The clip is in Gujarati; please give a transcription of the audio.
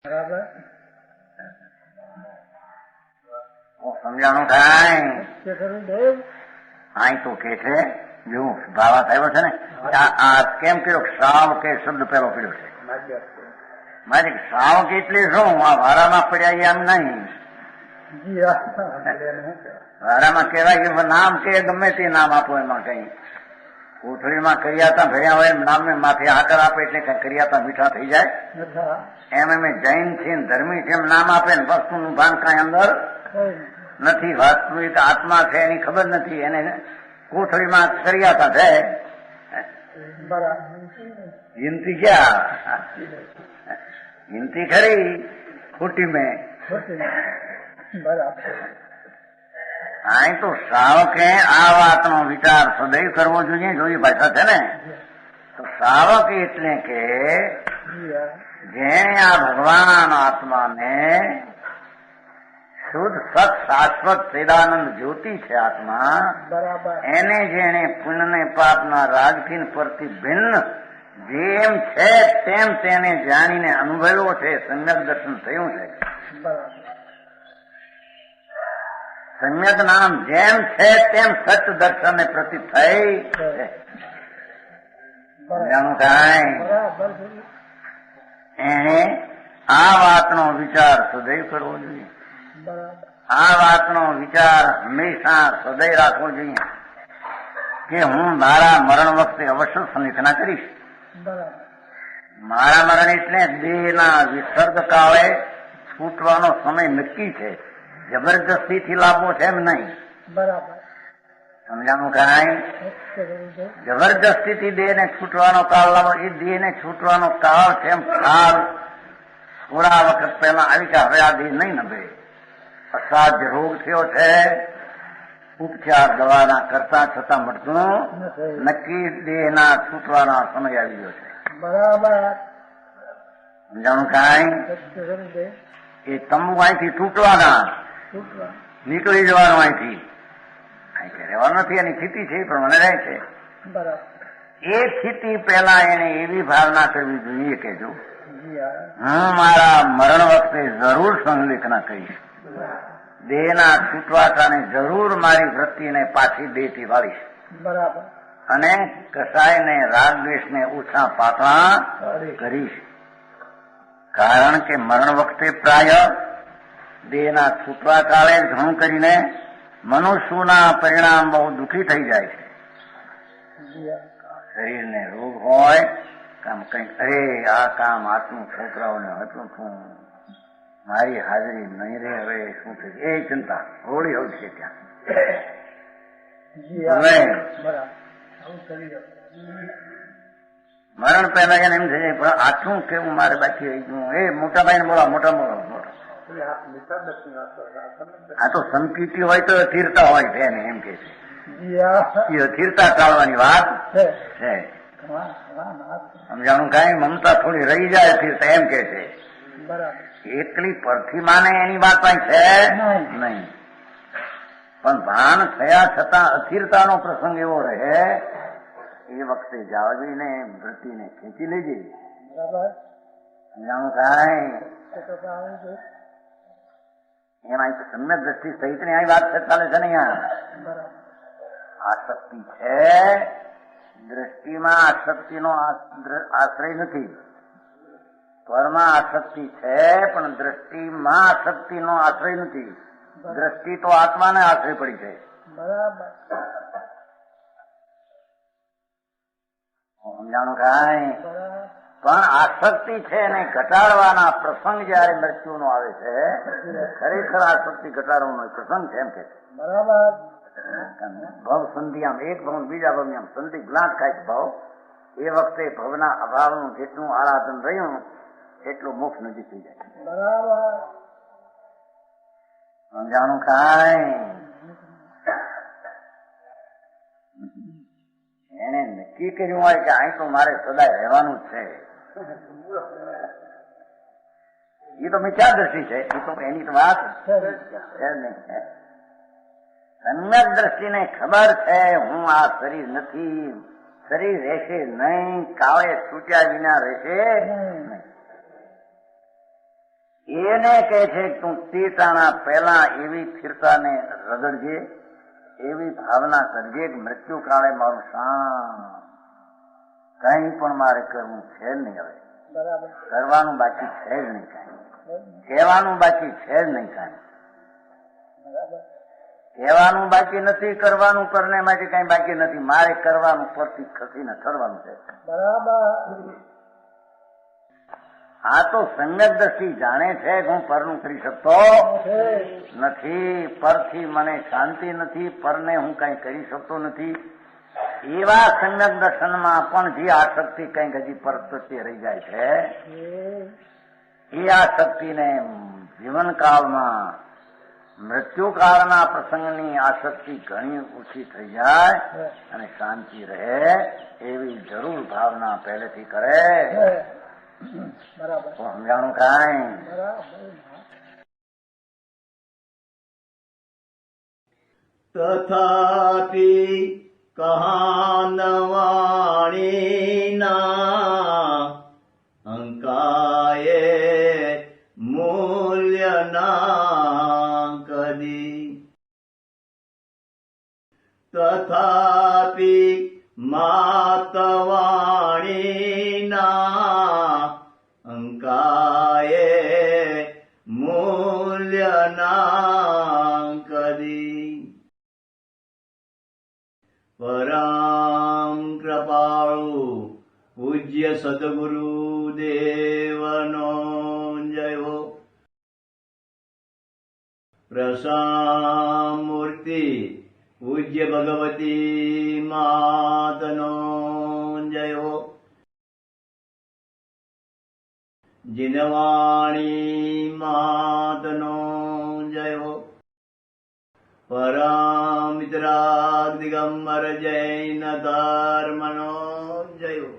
બરાબર સમજાણું થાય દેવ અહીં તો કે છે જો ભાવા થયો છે ને આ કેમ કર્યો શ્રાવ કે શબ્દ પેલો કર્યો છે મારે શ્રાવ કે એટલે શું આ વારામાં પડ્યા એમ નહીં વારામાં કેવાય કે નામ કે ગમે તે નામ આપો એમાં કઈ કોથળીમાં કરિયાતા ભર્યા હોય નામને માથે આકર આપે એટલે કઈ કરિયાતા મીઠા થઈ જાય એમ અમે જૈન છે ધર્મી છે એમ નામ આપે ને વસ્તુનું ભાન કઈ અંદર નથી વાસ્તવિક આત્મા છે એની ખબર નથી એને કોથળીમાં કરિયાતા છે હિંમતી ક્યાં હિંમતી ખરી ખોટી મેં અહીં તો શ્રાવકે આ વાતનો વિચાર સદૈવ કરવો જોઈએ જો એ ભાષા છે ને તો શ્રાવક એટલે કે જેને આ ભગવાન આત્માને શુદ્ધ સત શાશ્વત ચેદાનંદ જ્યોતિ છે આત્મા એને જેને પુણ્ય ને પાપના રાજકીન પરથી ભિન્ન જેમ છે તેમ તેને જાણીને અનુભવ્યો છે સમ્યક દર્શન થયું છે સમ્યક નામ જેમ છે તેમ સત્ય દર્શન ને પ્રતિ થઈ એને આ વાતનો વિચાર સદૈવ કરવો જોઈએ આ વાતનો વિચાર હંમેશા સદૈવ રાખવો જોઈએ કે હું મારા મરણ વખતે અવશ્ય સંલેખના કરીશ મારા મરણ એટલે દેહના વિસર્ગ કાળે છૂટવાનો સમય નક્કી છે જબરજસ્તીથી લાવવો છે એમ નહીં સમજાણું કાંઈ જબરજસ્તીથી દેહને છૂટવાનો કાળ લાવો એ દેહને છૂટવાનો કાળ છે એમ કાળ થોડા વખત પહેલા આવી કે હવે આ દેહ નહીં નભે અસાધ્ય રોગ થયો છે ઉપચાર દવાના કરતા છતાં મળતું નક્કી દેહના છૂટવાના સમય આવી ગયો છે સમજાણું કાંઈ એ તંબુ અહીંથી તૂટવાના નીકળી જવાનું અહીંથી રહેવાનું નથી એની સ્થિતિ છે પણ મને રહે છે એ સ્થિતિ પહેલા એને એવી ભાવના કરવી જોઈએ કે જો હું મારા મરણ વખતે જરૂર સંલેખના કહીશ દેહના છૂટવાટાને જરૂર મારી વૃત્તિને પાછી દેહથી વાળીશ અને કસાયને રાગ દ્વેષને ઓછા પાતળા કરીશ કારણ કે મરણ વખતે પ્રાય દેહના છૂટવા કાળે ઘણું કરીને મનુષ્યના પરિણામ બહુ દુઃખી થઈ જાય છે શરીરને રોગ હોય કામ કંઈક અરે આ કામ આટલું છોકરાઓને હતું શું મારી હાજરી નહીં રહે હવે શું થઈ એ ચિંતા હોળી હોય છે ત્યાં મરણ પહેલા એને એમ થઈ જાય પણ આટલું કેવું મારે બાકી રહી ગયું એ મોટા ભાઈ ને બોલા મોટા મોટા આ તો સંકીર્તિ હોય તો સ્થિરતા હોય છે ને એમ કે છે સ્થિરતા ટાળવાની વાત છે સમજાણું કઈ મમતા થોડી રહી જાય સ્થિરતા એમ કે છે એકલી પરથી માને એની વાત કઈ છે નહીં પણ ભાન થયા છતાં અસ્થિરતાનો પ્રસંગ એવો રહે એ વખતે જાળવીને વૃત્તિને ખેંચી લેજે સમજાણું કઈ એમાં સમ્યક દ્રષ્ટિ સહિત ની આવી વાત ચાલે છે ને અહીંયા આસક્તિ છે દ્રષ્ટિમાં આસક્તિનો આશ્રય નથી પરમાં આસક્તિ છે પણ દ્રષ્ટિમાં આસક્તિનો આશ્રય નથી દ્રષ્ટિ તો આત્માને આશ્રય પડી છે સમજાણું કાંઈ પણ આસક્તિ છે એને ઘટાડવાના પ્રસંગ જયારે મૃત્યુનો આવે છે ખરેખર આસક્તિ ઘટાડવાનો પ્રસંગ છે એમ કે ભવ સંધિ આમ એક ભવ બીજા ભવ આમ સંધિ ગ્લાસ ખાય ભાવ એ વખતે ભવના અભાવનું જેટલું આરાધન રહ્યું એટલું મોક્ષ નજીક થઈ જાય સમજાણું કાંઈ એને નક્કી કર્યું હોય કે અહીં તો મારે સદાય રહેવાનું જ છે એ તો મિથ્યા દ્રષ્ટિ છે એ તો એની તો વાત છે નહીં સમ્યક દ્રષ્ટિને ખબર છે હું આ શરીર નથી શરીર રહેશે નહીં કાળે છૂટ્યા વિના રહેશે નહીં એને કહે છે કે તું તીટાણા પહેલા એવી સ્થિરતાને રગડજે, એવી ભાવના કરજે કે મૃત્યુ કાળે મારું શાંત, કઈ પણ મારે કરવું છે જ નહીં. હવે કરવાનું બાકી છે જ નહીં, કાંઈ કહેવાનું બાકી છે જ નહીં, કાંઈ કહેવાનું બાકી નથી, કરવાનું કરને માટે કઈ બાકી નથી. મારે કરવાનું પરથી ખસીને ઠરવાનું છે. આ તો સમ્યક દ્રષ્ટિ જાણે છે કે હું પરનું કરી શકતો નથી, પરથી મને શાંતિ નથી, પરને હું કઈ કરી શકતો નથી. એવા સમ્યક દર્શનમાં પણ જે આસક્તિ કંઈક હજી પર પ્રત્યે રહી જાય છે, એ આસક્તિને જીવનકાળમાં મૃત્યુકાળના પ્રસંગની આસક્તિ ઘણી ઓછી થઈ જાય અને શાંતિ રહે, એવી જરૂર ભાવના પહેલેથી કરે. સમજાણું કાંઈ? તથાપિ કહાનવાણીના અંકાયે મૂલ્યના કદી. તથાપિ માતવાણીના અંકાયે મૂલ્યના કદી. પરમ કૃપાળુ પૂજ્ય સદગુરુ દેવનો જય હો. પ્રસામૂર્તિ પૂજ્ય ભગવતી માતનો જય હો. જીનવાણી માતનો જય હો. પરમિત્રા દિગંબર જૈન ધર્મનો જય હો.